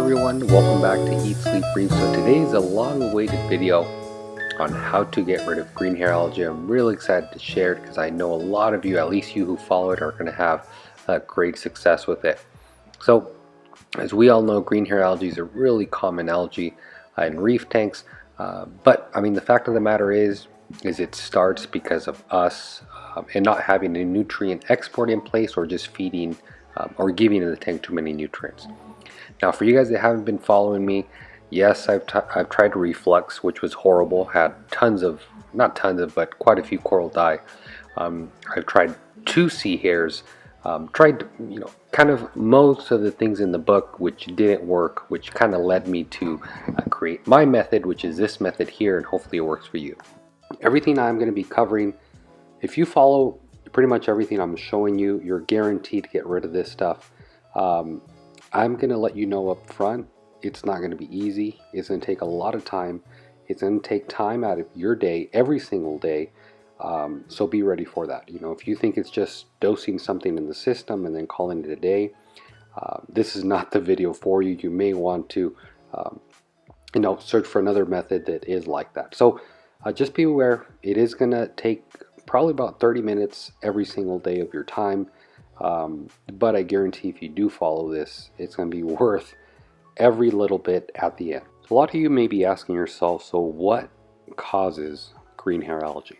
everyone, welcome back to Eat, Sleep, Reef. So today is a long-awaited video on how to get rid of green hair algae. I'm really excited to share it because I know a lot of you, at least you who follow it, are going to have great success with it. So as we all know, green hair algae is a really common algae in reef tanks, but I mean the fact of the matter is it starts because of us and not having a nutrient export in place, or just feeding or giving the tank too many nutrients. Now for you guys that haven't been following me, yes, I've tried reflux, which was horrible. Had not tons of, but quite a few coral die. I've tried 2 sea hairs. Tried, kind of most of the things in the book, which didn't work, which kind of led me to create my method, which is this method here, and hopefully it works for you. Everything I'm going to be covering, if you follow pretty much everything I'm showing you, you're guaranteed to get rid of this stuff. I'm going to let you know up front, it's not going to be easy. It's going to take a lot of time. It's going to take time out of your day, every single day. So be ready for that. If you think it's just dosing something in the system and then calling it a day, this is not the video for you. You may want to, search for another method that is like that. So just be aware, it is going to take probably about 30 minutes every single day of your time. But I guarantee if you do follow this, it's going to be worth every little bit at the end. So a lot of you may be asking yourself, so what causes green hair algae?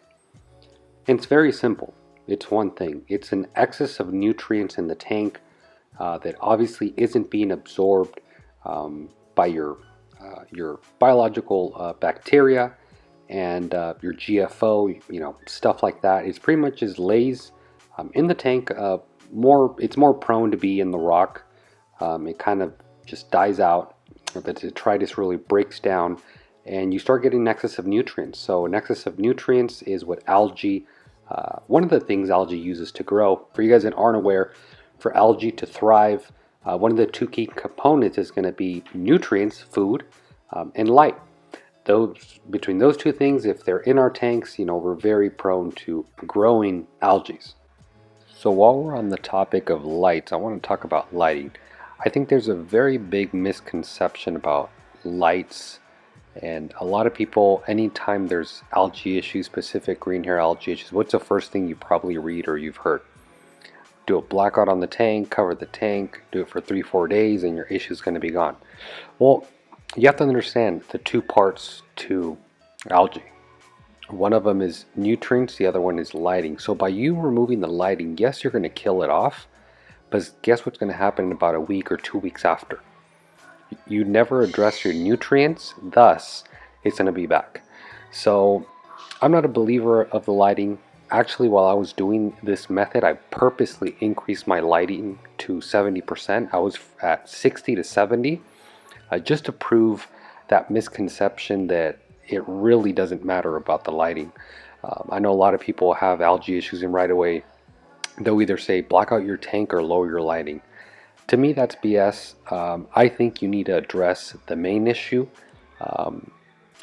And it's very simple. It's one thing. It's an excess of nutrients in the tank that obviously isn't being absorbed by your biological bacteria and your GFO, stuff like that. It's pretty much just lays in the tank. It's more prone to be in the rock. It kind of just dies out. The detritus really breaks down, and you start getting an excess of nutrients. So an excess of nutrients is what algae, one of the things algae uses to grow. For you guys that aren't aware, for algae to thrive, one of the 2 key components is going to be nutrients, food, and light. Between those 2 things, if they're in our tanks, we're very prone to growing algae. So while we're on the topic of lights, I want to talk about lighting. I think there's a very big misconception about lights, and a lot of people, anytime there's algae issues, specific green hair algae issues, what's the first thing you probably read or you've heard? Do a blackout on the tank, cover the tank, do it for 3-4 days, and your issue is going to be gone. Well, you have to understand the 2 parts to algae. One of them is nutrients, the other one is lighting. So by you removing the lighting, yes, you're going to kill it off, but guess what's going to happen in about a week or 2 weeks after? You never address your nutrients, thus it's going to be back. So I'm not a believer of the lighting. Actually, while I was doing this method, I purposely increased my lighting to 70%. I was at 60 to 70 just to prove that misconception that it really doesn't matter about the lighting. I know a lot of people have algae issues, and right away they'll either say black out your tank or lower your lighting. To me, that's BS. I think you need to address the main issue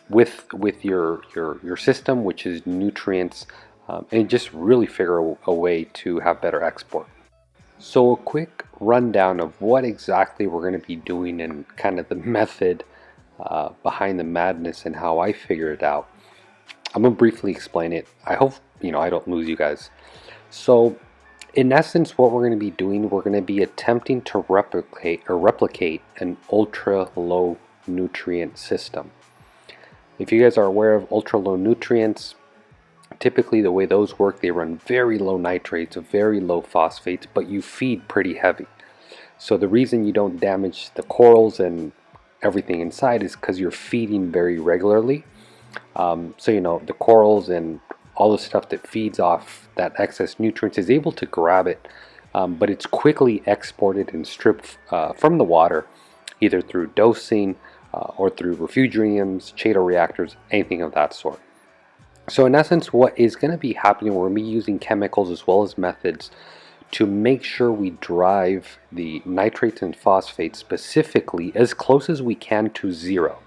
with your system, which is nutrients, and just really figure a way to have better export. So a quick rundown of what exactly we're going to be doing and kind of the method behind the madness and how I figure it out. I'm going to briefly explain it. I hope I don't lose you guys. So in essence, what we're going to be doing, we're going to be attempting to replicate an ultra low nutrient system. If you guys are aware of ultra low nutrients, typically the way those work, they run very low nitrates, very low phosphates, but you feed pretty heavy. So the reason you don't damage the corals and everything inside is because you're feeding very regularly. So the corals and all the stuff that feeds off that excess nutrients is able to grab it, but it's quickly exported and stripped from the water, either through dosing or through refrigerants, Chaeto reactors, anything of that sort. So in essence, what is going to be happening, we're going to be using chemicals as well as methods to make sure we drive the nitrates and phosphates specifically as close as we can to 0.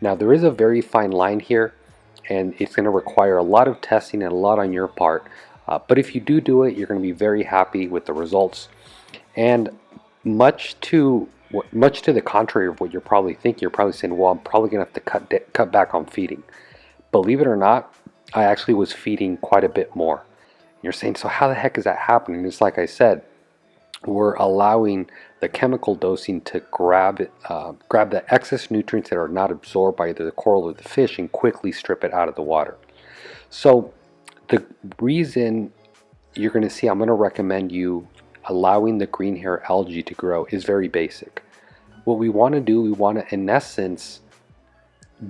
Now there is a very fine line here, and it's going to require a lot of testing and a lot on your part, but if you do it, you're going to be very happy with the results. And much to much to the contrary of what you're probably thinking. You're probably saying, well, I'm probably going to have to cut back on feeding. Believe it or not, I actually was feeding quite a bit more. And you're saying, so how the heck is that happening? It's like I said, we're allowing the chemical dosing to grab the excess nutrients that are not absorbed by either the coral or the fish and quickly strip it out of the water. So the reason you're going to see I'm going to recommend you allowing the green hair algae to grow is very basic. What we want to do, we want to, in essence,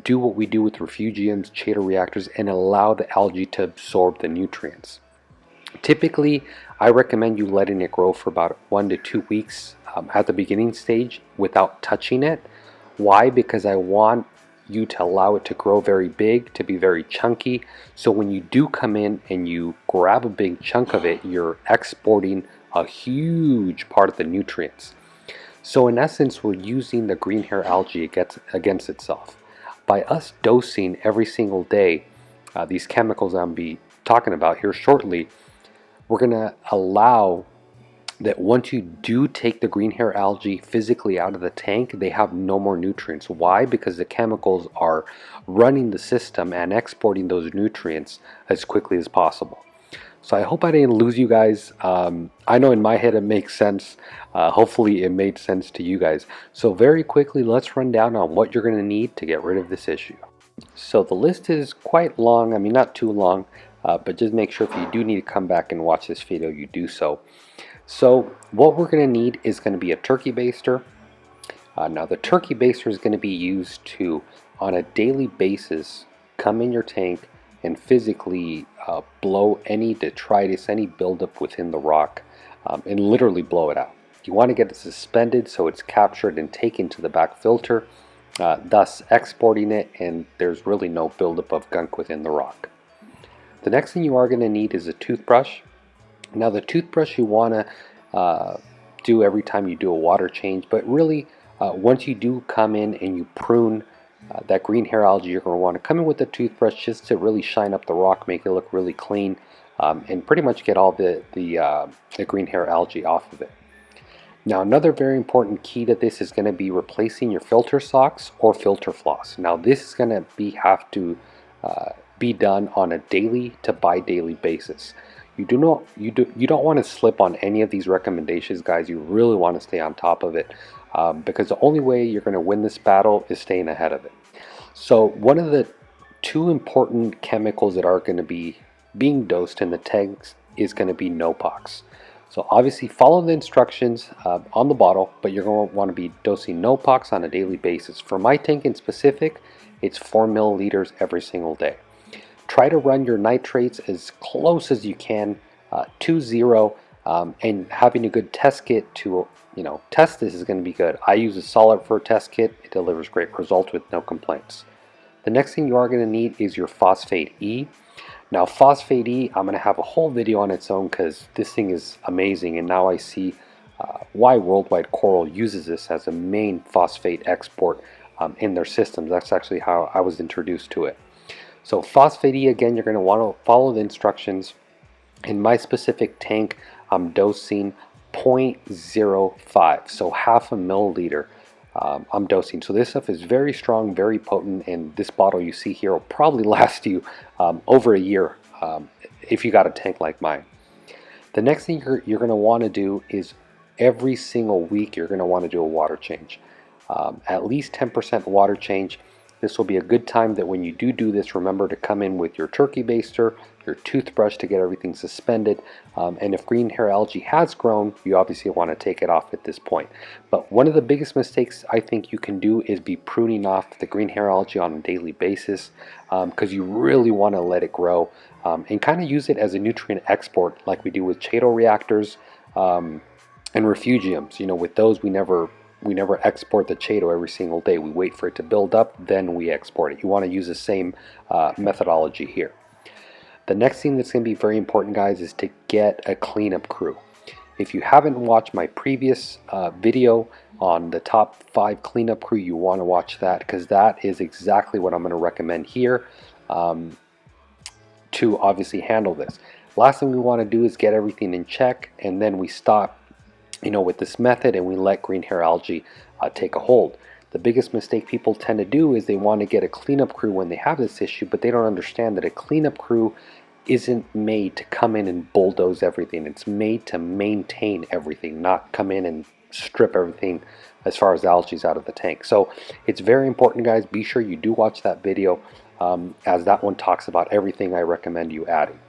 do what we do with refugiums, chaeto reactors, and allow the algae to absorb the nutrients. Typically, I recommend you letting it grow for about 1 to 2 weeks at the beginning stage without touching it. Why? Because I want you to allow it to grow very big, to be very chunky, so when you do come in and you grab a big chunk of it, you're exporting a huge part of the nutrients. So in essence, we're using the green hair algae against itself. By us dosing every single day these chemicals I'll be talking about here shortly, we're going to allow that once you do take the green hair algae physically out of the tank, they have no more nutrients. Why? Because the chemicals are running the system and exporting those nutrients as quickly as possible. So I hope I didn't lose you guys. I know in my head it makes sense. Hopefully it made sense to you guys. So very quickly, let's run down on what you're going to need to get rid of this issue. So the list is quite long. I mean, not too long, but just make sure if you do need to come back and watch this video, you do so. So what we're going to need is going to be a turkey baster. Now the turkey baster is going to be used to, on a daily basis, come in your tank and physically blow any detritus, any buildup within the rock, and literally blow it out. You want to get it suspended so it's captured and taken to the back filter, thus exporting it, and there's really no buildup of gunk within the rock. The next thing you are going to need is a toothbrush. Now the toothbrush you want to do every time you do a water change, but really once you do come in and you prune that green hair algae, you're going to want to come in with a toothbrush just to really shine up the rock, make it look really clean, and pretty much get all the green hair algae off of it. Now another very important key to this is going to be replacing your filter socks or filter floss. Now this is going to have to be done on a daily to bi-daily basis. You don't want to slip on any of these recommendations, guys. You really want to stay on top of it because the only way you're going to win this battle is staying ahead of it. So one of the two important chemicals that are going to be being dosed in the tanks is going to be Nopox. So obviously follow the instructions on the bottle, but you're going to want to be dosing Nopox on a daily basis. For my tank in specific, it's 4 milliliters every single day. Try to run your nitrates as close as you can to zero, and having a good test kit to test this is going to be good. I use a solid for a test kit. It delivers great results with no complaints. The next thing you are going to need is your phosphate E. Now phosphate E, I'm going to have a whole video on its own because this thing is amazing, and now I see why Worldwide Coral uses this as a main phosphate export in their systems. That's actually how I was introduced to it. So phosphate E, again, you're going to want to follow the instructions. In my specific tank, I'm dosing 0.05, so half a milliliter I'm dosing. So this stuff is very strong, very potent, and this bottle you see here will probably last you over a year if you got a tank like mine. The next thing you're going to want to do is every single week you're going to want to do a water change. At least 10% water change. This will be a good time that when you do this, remember to come in with your turkey baster, your toothbrush to get everything suspended, and if green hair algae has grown, you obviously want to take it off at this point. But one of the biggest mistakes I think you can do is be pruning off the green hair algae on a daily basis, because you really want to let it grow and kind of use it as a nutrient export like we do with chaeto reactors and refugiums. With those we never export the chaeto every single day. We wait for it to build up, then we export it. You want to use the same methodology here. The next thing that's going to be very important, guys, is to get a cleanup crew. If you haven't watched my previous video on the top 5 cleanup crew, you want to watch that because that is exactly what I'm going to recommend here to obviously handle this. Last thing we want to do is get everything in check, and then we stop with this method and we let green hair algae take a hold. The biggest mistake people tend to do is they want to get a cleanup crew when they have this issue, but they don't understand that a cleanup crew isn't made to come in and bulldoze everything. It's made to maintain everything, not come in and strip everything as far as algae is out of the tank. So it's very important, guys. Be sure you do watch that video, as that one talks about everything I recommend you adding.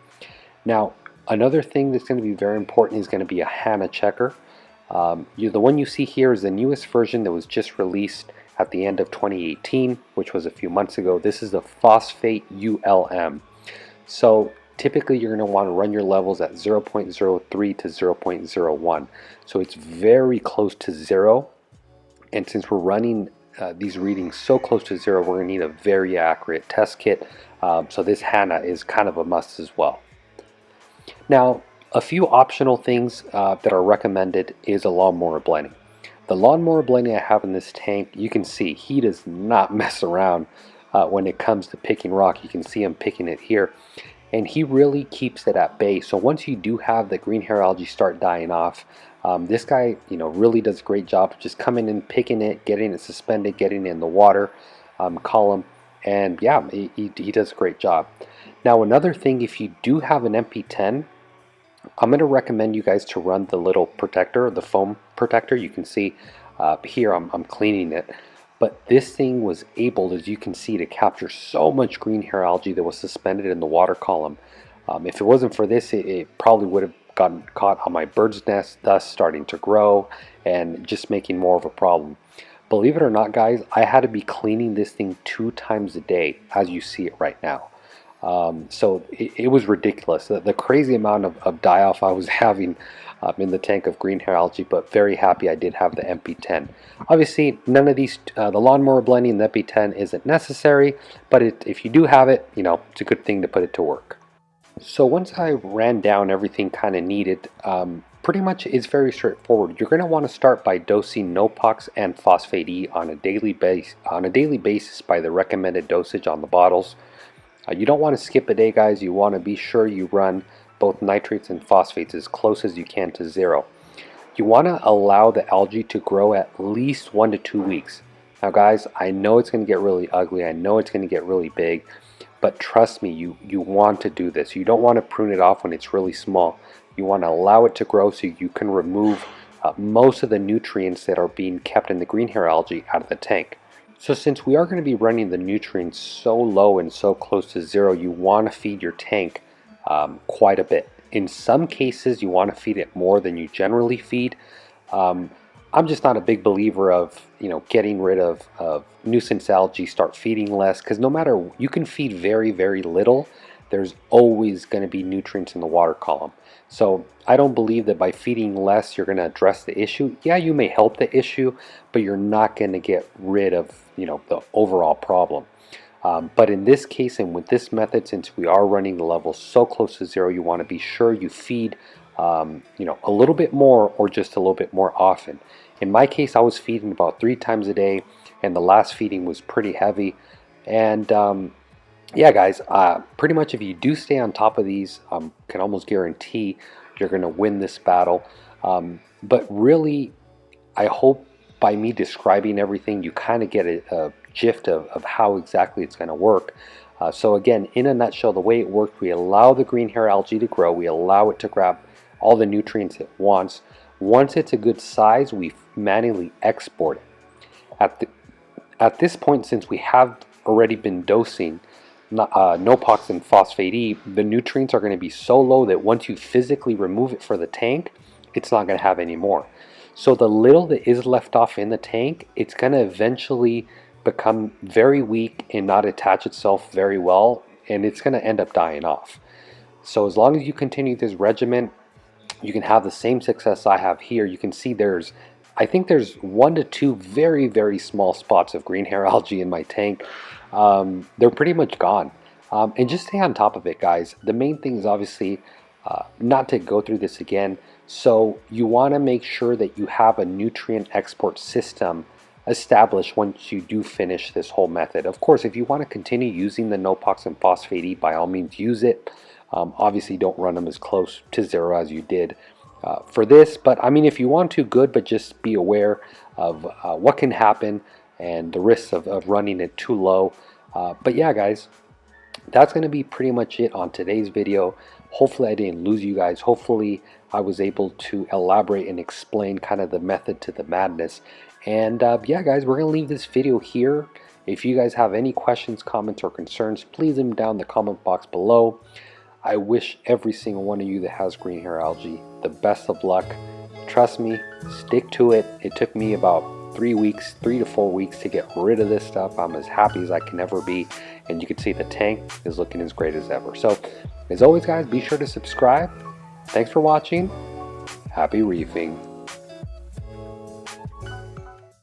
Now, another thing that's going to be very important is going to be a HANA checker. The one you see here is the newest version that was just released at the end of 2018, which was a few months ago. This is the phosphate ULM. So typically you're going to want to run your levels at 0.03 to 0.01. So it's very close to zero. And since we're running these readings so close to zero, we're going to need a very accurate test kit. So this HANA is kind of a must as well. Now, a few optional things that are recommended is a lawnmower blending. The lawnmower blending I have in this tank, you can see he does not mess around when it comes to picking rock. You can see him picking it here, and he really keeps it at bay. So once you do have the green hair algae start dying off, this guy, really does a great job of just coming in, picking it, getting it suspended, getting it in the water column, and yeah, he does a great job. Now, another thing, if you do have an MP10, I'm going to recommend you guys to run the little protector, the foam protector. You can see here I'm cleaning it, but this thing was able, as you can see, to capture so much green hair algae that was suspended in the water column. If it wasn't for this, it probably would have gotten caught on my bird's nest, thus starting to grow and just making more of a problem. Believe it or not, guys, I had to be cleaning this thing 2 times a day, as you see it right now. So it was ridiculous, the crazy amount of die-off I was having in the tank of green hair algae, but very happy I did have the MP10. Obviously, none of these, the lawnmower blending and the MP10 isn't necessary, but if you do have it, it's a good thing to put it to work. So once I ran down everything kind of needed, pretty much it's very straightforward. You're going to want to start by dosing Nopox and Phosphate E on a daily basis by the recommended dosage on the bottles. You don't want to skip a day, guys. You want to be sure you run both nitrates and phosphates as close as you can to zero. You want to allow the algae to grow at least 1 to 2 weeks. Now, guys, I know it's going to get really ugly. I know it's going to get really big, but trust me, you want to do this. You don't want to prune it off when it's really small. You want to allow it to grow so you can remove most of the nutrients that are being kept in the green hair algae out of the tank. So since we are going to be running the nutrients so low and so close to zero, you want to feed your tank quite a bit. In some cases, you want to feed it more than you generally feed. I'm just not a big believer of getting rid of nuisance algae, start feeding less, because no matter, you can feed very, very little, there's always going to be nutrients in the water column. So I don't believe that by feeding less you're going to address the issue. Yeah, you may help the issue, but you're not going to get rid of the overall problem. But in this case and with this method, since we are running the levels so close to zero, you want to be sure you feed a little bit more or just a little bit more often. In my case, I was feeding about 3 times a day, and the last feeding was pretty heavy. And yeah, guys, pretty much if you do stay on top of these, can almost guarantee you're going to win this battle. But really, I hope by me describing everything, you kind of get a gist of how exactly it's going to work. So again, in a nutshell, the way it works, we allow the green hair algae to grow. We allow it to grab all the nutrients it wants. Once it's a good size, we manually export it. At this point, since we have already been dosing Nopox and Phosphate E, the nutrients are going to be so low that once you physically remove it for the tank, it's not going to have any more. So the little that is left off in the tank, it's going to eventually become very weak and not attach itself very well, and it's going to end up dying off. So as long as you continue this regimen, you can have the same success I have here. You can see I think there's 1 to 2 very, very small spots of green hair algae in my tank. They're pretty much gone. And just stay on top of it, guys. The main thing is obviously not to go through this again. So you want to make sure that you have a nutrient export system established once you do finish this whole method. Of course, if you want to continue using the Nopox and Phosphate E, by all means use it. Obviously, don't run them as close to zero as you did for this. But I mean, if you want to, good, but just be aware of what can happen and the risks of running it too low. But yeah, guys, that's going to be pretty much it on today's video. Hopefully I didn't lose you guys. Hopefully I was able to elaborate and explain kind of the method to the madness. And yeah, guys, we're going to leave this video here. If you guys have any questions, comments, or concerns, please leave them down in the comment box below. I wish every single one of you that has green hair algae the best of luck. Trust me, stick to it. It took me about 3 weeks, 3 to 4 weeks to get rid of this stuff. I'm as happy as I can ever be, and you can see the tank is looking as great as ever. So as always, guys, be sure to subscribe. Thanks for watching. Happy reefing.